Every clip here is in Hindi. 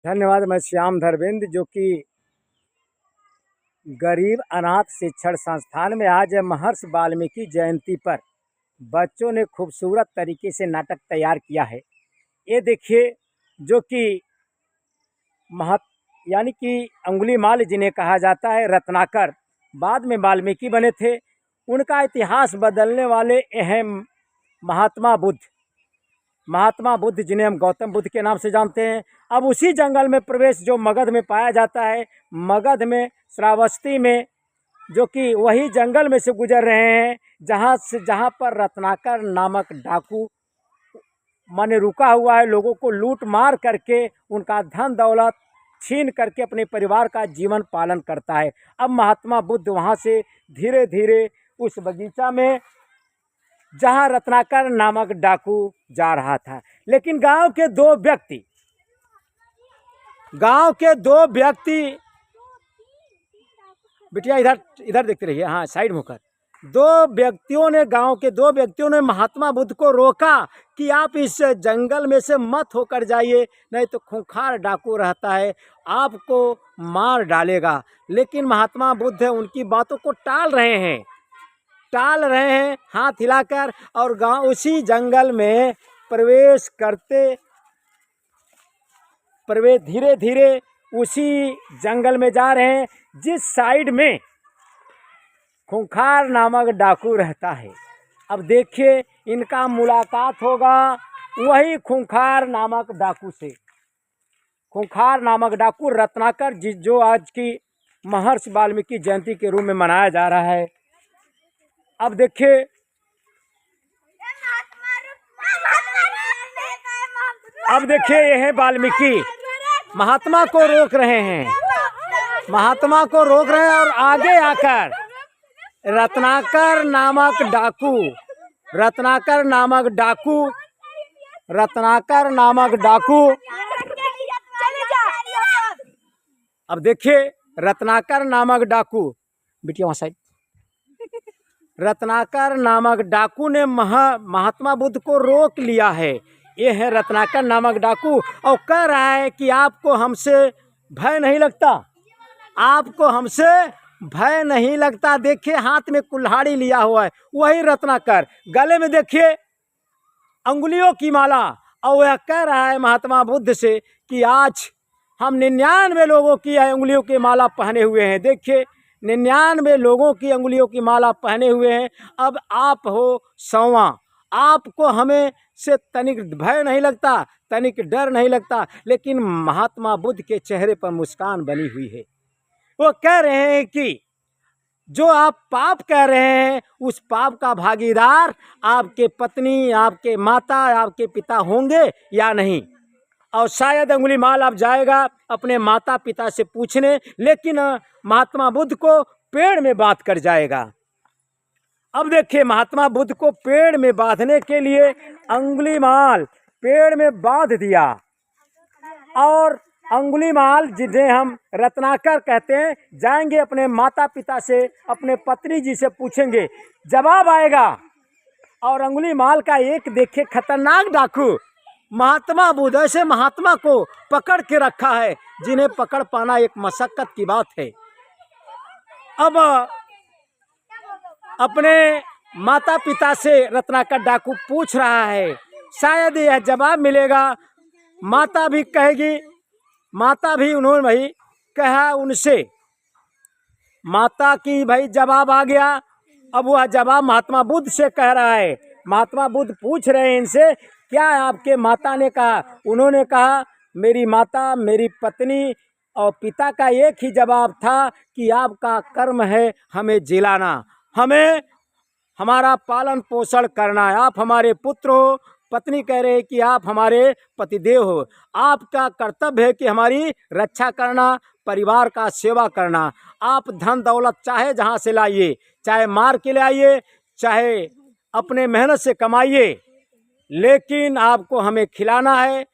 धन्यवाद। मैं श्याम धर्मेंद्र, जो कि गरीब अनाथ शिक्षण संस्थान में आज महर्षि वाल्मीकि जयंती पर बच्चों ने खूबसूरत तरीके से नाटक तैयार किया है। ये देखिए, जो कि यानी कि अंगुलीमाल जिन्हें कहा जाता है, रत्नाकर बाद में वाल्मीकि बने थे। उनका इतिहास बदलने वाले अहम महात्मा बुद्ध जिन्हें हम गौतम बुद्ध के नाम से जानते हैं, अब उसी जंगल में प्रवेश जो मगध में पाया जाता है, मगध में श्रावस्ती में, जो कि वही जंगल में से गुजर रहे हैं जहाँ पर रत्नाकर नामक डाकू माने रुका हुआ है। लोगों को लूट मार करके उनका धन दौलत छीन करके अपने परिवार का जीवन पालन करता है। अब महात्मा बुद्ध वहाँ से धीरे धीरे उस बगीचा में जहाँ रत्नाकर नामक डाकू जा रहा था, लेकिन गांव के दो व्यक्ति बिटिया इधर देखते रहिए, हाँ साइड में होकर, गांव के दो व्यक्तियों ने महात्मा बुद्ध को रोका कि आप इस जंगल में से मत होकर जाइए, नहीं तो खूंखार डाकू रहता है, आपको मार डालेगा। लेकिन महात्मा बुद्ध उनकी बातों को टाल रहे हैं हाथ हिलाकर, और गांव उसी जंगल में प्रवेश धीरे धीरे उसी जंगल में जा रहे हैं जिस साइड में खूंखार नामक डाकू रहता है। अब देखिए, इनका मुलाकात होगा वही खूंखार नामक डाकू से। खूंखार नामक डाकू रत्नाकर जो आज की महर्षि वाल्मीकि जयंती के रूप में मनाया जा रहा है। अब देखिए, ये है वाल्मीकि महात्मा को रोक रहे हैं, और आगे आकर रत्नाकर नामक डाकू अब देखिए, रत्नाकर नामक डाकू, बिटिया वहाँ साइड, रत्नाकर नामक डाकू ने महात्मा बुद्ध को रोक लिया है। ये है रत्नाकर नामक डाकू, और कह रहा है कि आपको हमसे भय नहीं लगता। देखिए, हाथ में कुल्हाड़ी लिया हुआ है वही रत्नाकर, गले में देखिए अंगुलियों की माला, और वह कह रहा है महात्मा बुद्ध से कि आज हम 99 लोगों की अंगुलियों की माला पहने हुए हैं। देखिए, 99 लोगों की अंगुलियों की माला पहने हुए हैं, अब आप हो 100वां। आपको हमें से तनिक भय नहीं लगता, तनिक डर नहीं लगता। लेकिन महात्मा बुद्ध के चेहरे पर मुस्कान बनी हुई है। वो कह रहे हैं कि जो आप पाप कह रहे हैं, उस पाप का भागीदार आपके पत्नी, आपके माता, आपके पिता होंगे या नहीं। और शायद अंगुलीमाल अब जाएगा अपने माता पिता से पूछने, लेकिन महात्मा बुद्ध को पेड़ में बांध कर जाएगा। अब देखिए, महात्मा बुद्ध को पेड़ में बांधने के लिए अंगुलीमाल पेड़ में बांध दिया, और अंगुलीमाल जिन्हें हम रत्नाकर कहते हैं, जाएंगे अपने माता पिता से, अपने पत्नी जी से पूछेंगे, जवाब आएगा। और अंगुलीमाल का एक देखिए खतरनाक डाकू महात्मा बुद्ध, ऐसे महात्मा को पकड़ के रखा है जिन्हें पकड़ पाना एक मशक्कत की बात है। अब अपने माता पिता से रत्नाकर डाकू पूछ रहा है, शायद यह जवाब मिलेगा। माता भी उन्होंने भाई कहा उनसे, माता की भाई जवाब आ गया। अब वह जवाब महात्मा बुद्ध से कह रहा है। महात्मा बुद्ध पूछ रहे हैं इनसे, क्या आपके माता ने कहा? उन्होंने कहा, मेरी माता, मेरी पत्नी और पिता का एक ही जवाब था कि आपका कर्म है हमें जिलाना, हमें हमारा पालन पोषण करना है, आप हमारे पुत्र हो। पत्नी कह रहे हैं कि आप हमारे पतिदेव हो, आपका कर्तव्य है कि हमारी रक्षा करना, परिवार का सेवा करना। आप धन दौलत चाहे जहाँ से लाइए, चाहे मार के लाइए, चाहे अपने मेहनत से कमाइए, लेकिन आपको हमें खिलाना है।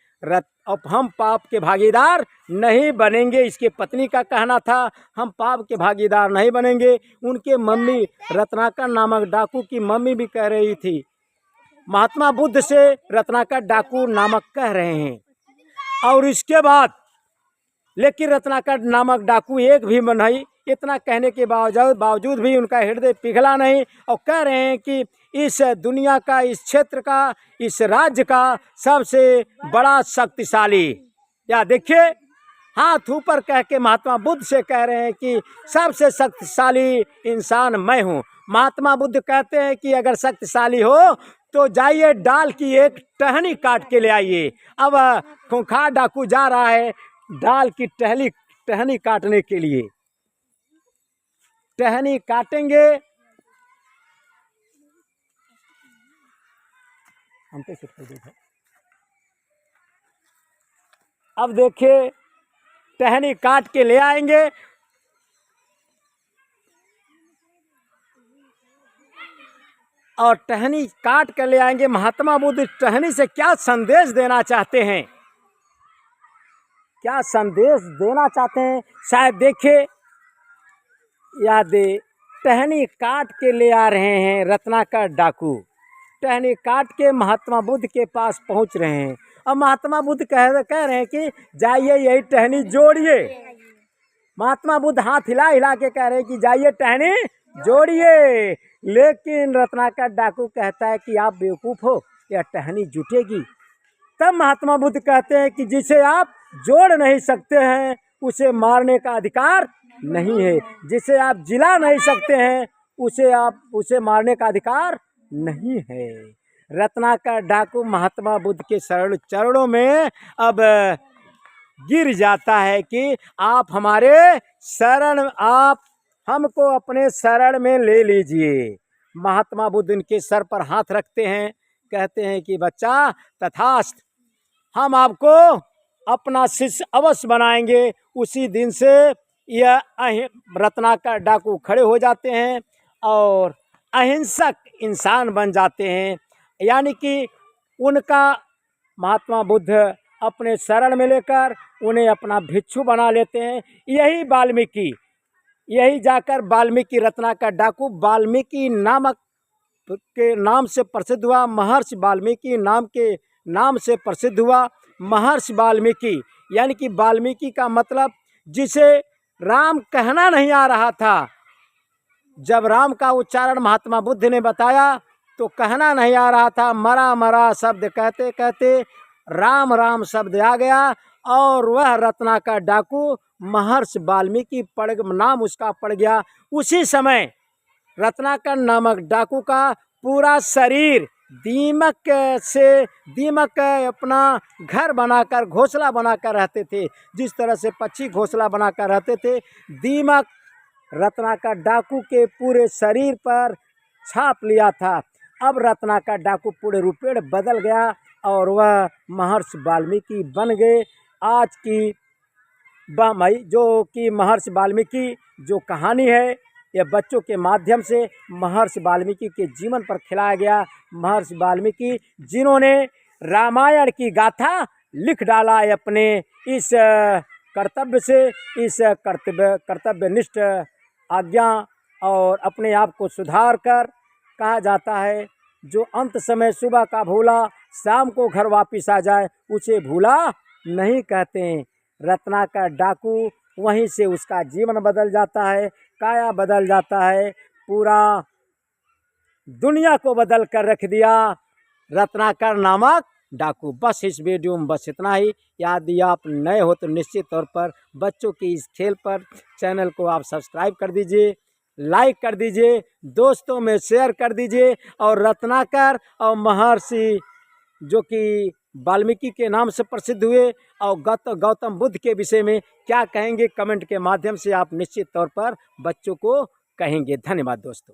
अब हम पाप के भागीदार नहीं बनेंगे, इसके पत्नी का कहना था, हम पाप के भागीदार नहीं बनेंगे। उनके मम्मी, रत्नाकर नामक डाकू की मम्मी भी कह रही थी, महात्मा बुद्ध से रत्नाकर डाकू नामक कह रहे हैं। और इसके बाद लेकिन रत्नाकर नामक डाकू एक भी नहीं, इतना कहने के बावजूद भी उनका हृदय पिघला नहीं और कह रहे हैं कि इस दुनिया का, इस क्षेत्र का, इस राज्य का सबसे बड़ा शक्तिशाली, या देखिए हाथ ऊपर कह के महात्मा बुद्ध से कह रहे हैं कि सबसे शक्तिशाली इंसान मैं हूँ। महात्मा बुद्ध कहते हैं कि अगर शक्तिशाली हो तो जाइए डाल की एक टहनी काट के ले आइए। अब खूंखार डाकू जा रहा है डाल की टहनी काटने के लिए। टहनी काटेंगे, अब देखिए टहनी काट के ले आएंगे और टहनी काट कर ले आएंगे। महात्मा बुद्ध टहनी से क्या संदेश देना चाहते हैं, क्या संदेश देना चाहते हैं, शायद देखे याद टहनी काट के ले आ रहे हैं रत्नाकर डाकू। टहनी काट के महात्मा बुद्ध के पास पहुंच रहे हैं। अब महात्मा बुद्ध कह रहे हैं कि जाइए यही टहनी जोड़िए। महात्मा बुद्ध हाथ हिला हिला के कह रहे हैं कि जाइए टहनी जोड़िए, लेकिन रत्नाकर डाकू कहता है कि आप बेवकूफ़ हो, यह टहनी जुटेगी। तब महात्मा बुद्ध कहते हैं कि जिसे आप जोड़ नहीं सकते हैं उसे मारने का अधिकार नहीं है, जिसे आप जिला नहीं सकते हैं उसे मारने का अधिकार नहीं है। रत्नाकर डाकू महात्मा बुद्ध के चरणों में अब गिर जाता है कि आप हमारे शरण, आप हमको अपने शरण में ले लीजिए। महात्मा बुद्ध इनके सर पर हाथ रखते हैं, कहते हैं कि बच्चा तथास्तु, हम आपको अपना शिष्य अवश्य बनाएंगे। उसी दिन से यह रत्नाकर डाकू खड़े हो जाते हैं और अहिंसक इंसान बन जाते हैं, यानी कि उनका महात्मा बुद्ध अपने शरण में लेकर उन्हें अपना भिक्षु बना लेते हैं। यही जाकर वाल्मीकि, रत्नाकर डाकू वाल्मीकि नामक के नाम से प्रसिद्ध हुआ, महर्षि वाल्मीकि नाम से प्रसिद्ध हुआ। महर्षि वाल्मीकि यानी कि वाल्मीकि का मतलब जिसे राम कहना नहीं आ रहा था। जब राम का उच्चारण महात्मा बुद्ध ने बताया तो कहना नहीं आ रहा था, मरा मरा शब्द कहते कहते राम राम शब्द आ गया और वह रत्नाकर डाकू महर्षि वाल्मीकि नाम उसका पड़ गया। उसी समय रत्नाकर नामक डाकू का पूरा शरीर दीमक अपना घर बनाकर, घोंसला बनाकर रहते थे। जिस तरह से पक्षी घोंसला बनाकर रहते थे, दीमक रत्नाकर डाकू के पूरे शरीर पर छाप लिया था। अब रत्नाकर डाकू पूरे रूपेण बदल गया और वह महर्षि वाल्मीकि बन गए। आज की जो कि महर्षि वाल्मीकि जो कहानी है, यह बच्चों के माध्यम से महर्षि वाल्मीकि के जीवन पर खिलाया गया। महर्षि वाल्मीकि जिन्होंने रामायण की गाथा लिख डाला है अपने इस कर्तव्य से, इस कर्तव्यनिष्ठ आज्ञा और अपने आप को सुधार कर। कहा जाता है जो अंत समय सुबह का भूला शाम को घर वापिस आ जाए उसे भूला नहीं कहते हैं। रत्नाकर डाकू वहीं से उसका जीवन बदल जाता है, काया बदल जाता है, पूरा दुनिया को बदल कर रख दिया रत्नाकर नामक डाकू। बस इस वीडियो में बस इतना ही। यदि आप नए हो तो निश्चित तौर पर बच्चों की इस खेल पर चैनल को आप सब्सक्राइब कर दीजिए, लाइक कर दीजिए, दोस्तों में शेयर कर दीजिए और रत्नाकर और महर्षि जो कि वाल्मीकि के नाम से प्रसिद्ध हुए और गौतम बुद्ध के विषय में क्या कहेंगे कमेंट के माध्यम से आप निश्चित तौर पर बच्चों को कहेंगे। धन्यवाद दोस्तों।